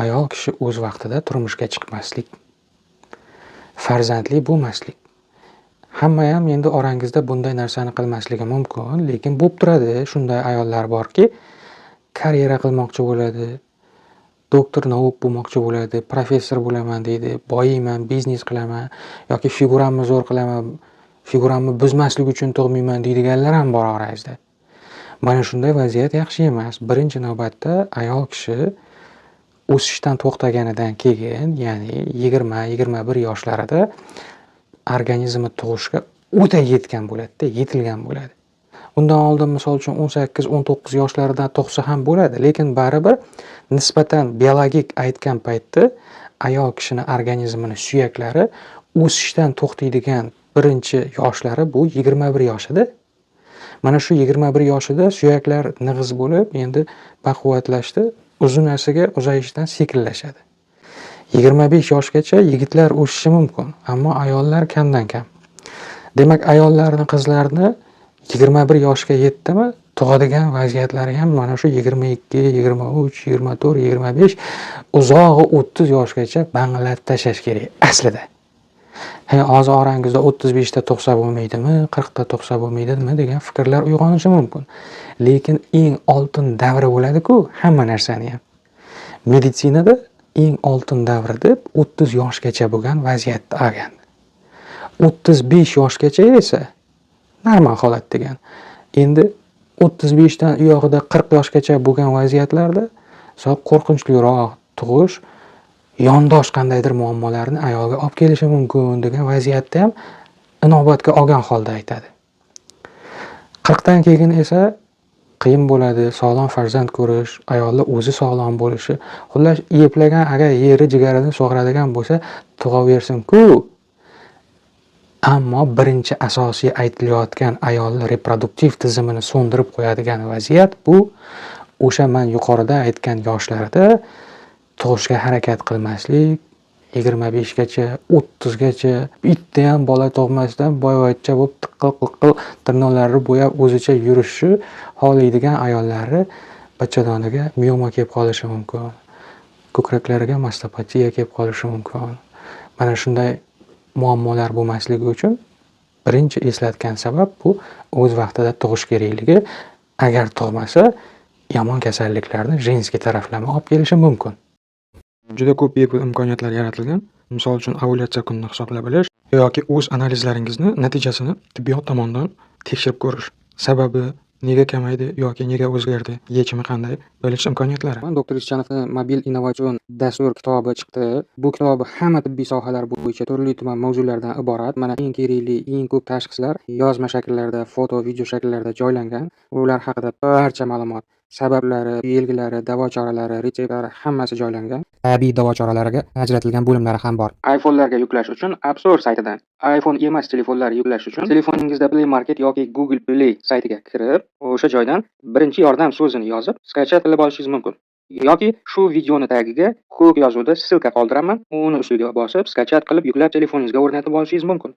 ayol kishi o'z vaqtida turmushga chiqmaslik, farzandli bo'lmaslik. Hammayam endi orangizda bunday narsani qilmasligi mumkin, lekin bo'lib turadi. Shunday ayollar borki, karyera qilmoqchi bo'ladi, doktor navib bo'lmoqchi bo'ladi, professor bo'laman deydi, boyiyman, biznes qilaman yoki figuramni zo'r qilaman, figuramni buzmaslik uchun tug'mayman deydiganlar ham bor orangizda. Mana shunday vaziyat yaxshi emas. Birinchi navbatda ayol kishi o'sishdan to'xtaganidan keyin, ya'ni 20-21 yoshlarida organizmi tug'ishga o'ta yetgan bo'ladi-da, yetilgan bo'ladi. Undan oldin misol uchun 18-19 yoshlarida tug'sa ham bo'ladi, lekin baribir nisbatan biologik aytgan paytda ayol kishini organizmini suyaklari o'sishdan to'xtaydigan birinchi yoshlari bu 21 yoshida. Mana shu 21 yoshida suyaklar nig'iz bo'lib, endi baquvvatlashdi, uzunasiga uzayishdan sekinlashadi. 25 yoshgacha yigitlar o'sishi mumkin, ammo ayollar kamdan kam. Demak, ayollarni, qizlarni 21 yoshga yetdimi, tug'adigan vaziyatlari ham mana shu 22, 23, 24, 25, uzog'i 30 yoshgacha bang'ilab tashlash kerak aslida. Hozir orangizda 35 ta tug'sa bo'lmaydimi, 40 ta tug'sa bo'lmaydimi degan fikrlar uyg'onishi mumkin. Lekin eng oltin davri bo'ladi-ku, hamma narsani ham. Meditsinada eng oltin davri deb 30 yoshgacha bo'lgan vaziyatda olgan. 35 yoshgacha esa normal holat degan. Endi 35 dan u yog'ida 40 yoshgacha bo'lgan vaziyatlarda qo'rqinchliroq tug'ish yondosh qandaydir muammolarni ayolga olib kelishi mumkin degan vaziyatda ham inobatga olgan holda aytadi. 40 dan keyin esa qiyin bo'ladi, sog'lom farzand ko'rish, ayolni o'zi sog'lom bo'lishi. Xullas, eplagan agar yeri jigarini sog'radigan bo'lsa, tug'aversin-ku. Ammo birinchi asosiy aytilayotgan ayolning reproduktiv tizimini so'ndirib qo'yadigan vaziyat bu o'sha men yuqorida aytgan yoshlarda tug'ishga harakat qilmaslik, 25 gacha, 30 gacha bitta ham bola tug'masdan boyvachcha bo'lib tiqqil tirnoqlarini bo'yab o'zicha yurishi xohlaydigan ayollarni bachadoniga mioma kelib qolishi mumkin. Ko'kraklariga mastopatiya kelib qolishi mumkin. Mana shunday muammolar bo'lmasligi uchun birinchi eslatgan sabab bu o'z vaqtida tug'ish kerakligi. Agar tug'masa, yomon kasalliklarni jinsiy taraflama olib kelishi mumkin. Juda ko'p bepul imkoniyatlar yaratilgan. Misol uchun ovulyatsiya kunini hisoblab bilish yoki o'z analizlaringizni natijasini tibbiyot tomonidan tekshirib ko'rish. Sababi nega kamaydi yoki nega o'zgardi, yechimi qanday bo'lish imkoniyatlari. Doktor Ishchanovning mobil innovatsion dastur kitobi chiqdi. Bu kitob hamma tibbiy sohalar bo'yicha turli-tuman mavzulardan iborat. Mana eng kerakli, eng ko'p tashxislar yozma shakllarda, foto, video shakllarda joylangan. Ular haqida barcha ma'lumot, sabablari, belgilari, davo choralari, retseptlari hammasi joylangan. Tabiiy davo choralariga ajratilgan bo'limlari ham bor. iPhone'larga yuklash uchun App Store saytidan, iPhone emas telefonlar yuklash uchun telefoningizda Play Market yoki Google Play saytiga kirib, o'sha joydan birinchi yordam so'zini yozib, skachat qilib olishingiz mumkin. Yoki shu videoni tagiga ko'k yozuvda ssilka qoldiraman, uni ustiga bosib, skachat qilib yuklab telefoningizga o'rnatib olishingiz mumkin.